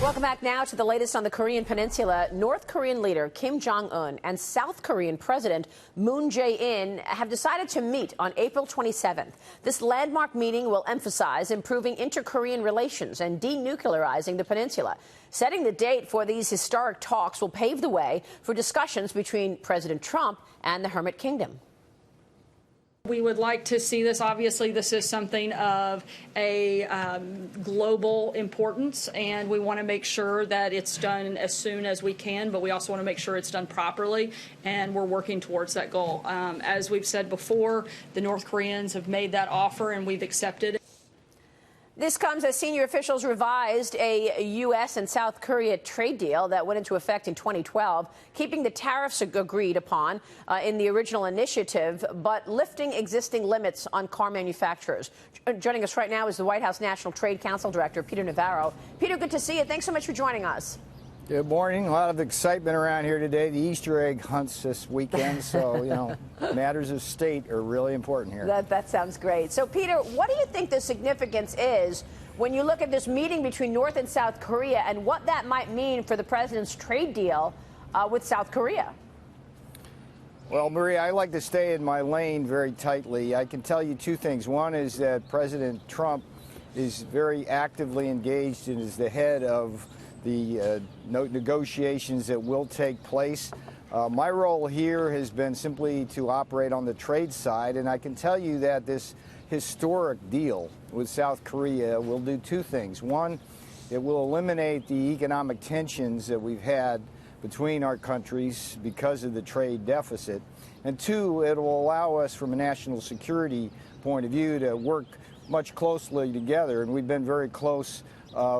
Welcome back now to the latest on the Korean Peninsula. North Korean leader Kim Jong-un and South Korean President Moon Jae-in have decided to meet on April 27th. This landmark meeting will emphasize improving inter-Korean relations and denuclearizing the peninsula. Setting the date for these historic talks will pave the way for discussions between President Trump and the Hermit Kingdom. We would like to see this. Obviously, this is something of a global importance, and we want to make sure that it's done as soon as we can, but we also want to make sure it's done properly, and we're working towards that goal. As we've said before, the North Koreans have made that offer, and we've accepted it. This comes as senior officials revised a U.S. and South Korea trade deal that went into effect in 2012, keeping the tariffs agreed upon in the original initiative, but lifting existing limits on car manufacturers. Joining us right now is the White House National Trade Council Director, Peter Navarro. Peter, good to see you. Thanks so much for joining us. Good morning. A lot of excitement around here today. The Easter egg hunts this weekend, so, matters of state are really important here. That sounds great. So, Peter, what do you think the significance is when you look at this meeting between North and South Korea and what that might mean for the president's trade deal with South Korea? Well, Maria, I like to stay in my lane very tightly. I can tell you two things. One is that President Trump is very actively engaged and is the head of the negotiations that will take place. My role here has been simply to operate on the trade side, and I can tell you that this historic deal with South Korea will do two things. One, it will eliminate the economic tensions that we've had between our countries because of the trade deficit. And two, it will allow us from a national security point of view to work much closely together, and we've been very close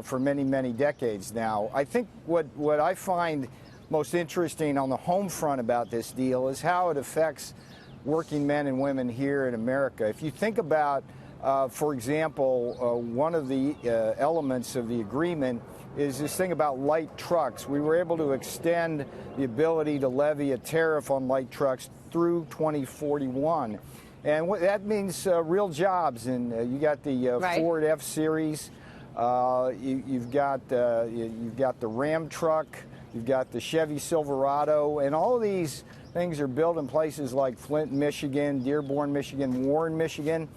for many, many decades now. I think what I find most interesting on the home front about this deal is how it affects working men and women here in America. If you think about, for example, one of the elements of the agreement is this thing about light trucks. We were able to extend the ability to levy a tariff on light trucks through 2041. And what that means real jobs. And you got the right. Ford F-Series. You've got the Ram truck, you've got the Chevy Silverado, and all of these things are built in places like Flint, Michigan, Dearborn, Michigan, Warren, Michigan.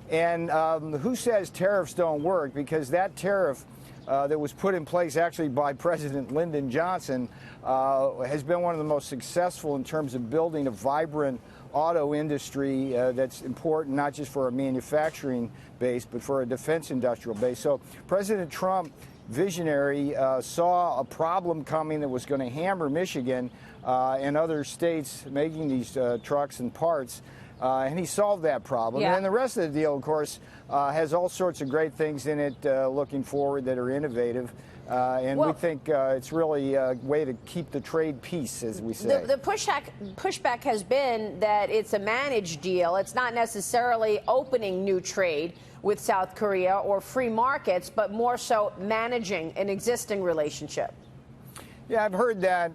And who says tariffs don't work? Because that tariff that was put in place actually by President Lyndon Johnson has been one of the most successful in terms of building a vibrant auto industry that's important not just for a manufacturing base, but for a defense industrial base. So President Trump, visionary, saw a problem coming that was going to hammer Michigan and other states making these trucks and parts. And he solved that problem. Yeah. And then the rest of the deal, of course, has all sorts of great things in it looking forward that are innovative. And we think it's really a way to keep the trade peace, as we say. The pushback has been that it's a managed deal. It's not necessarily opening new trade with South Korea or free markets, but more so managing an existing relationship. Yeah, I've heard that.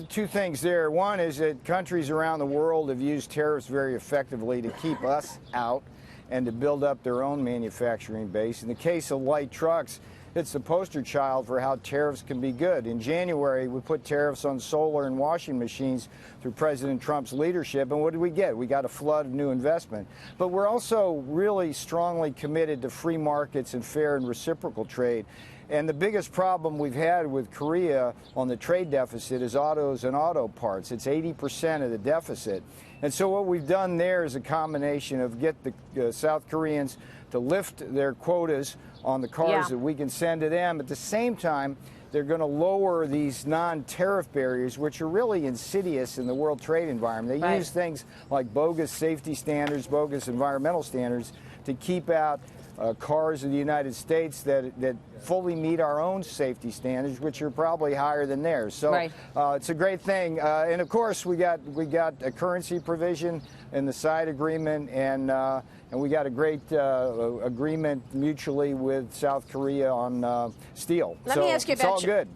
Two things there. One is that countries around the world have used tariffs very effectively to keep us out and to build up their own manufacturing base. In the case of light trucks, it's the poster child for how tariffs can be good. In January, we put tariffs on solar and washing machines through President Trump's leadership, and what did we get? We got a flood of new investment. But we're also really strongly committed to free markets and fair and reciprocal trade. And the biggest problem we've had with Korea on the trade deficit is autos and auto parts. It's 80% of the deficit. And so what we've done there is a combination of get the South Koreans to lift their quotas on the cars that we can send to them. At the same time, they're going to lower these non-tariff barriers, which are really insidious in the world trade environment. They use things like bogus safety standards, bogus environmental standards to keep out cars in the United States that fully meet our own safety standards, which are probably higher than theirs. So it's a great thing. And of course, we got a currency provision in the side agreement, and we got a great agreement mutually with South Korea on steel. Let me ask you about it's all good.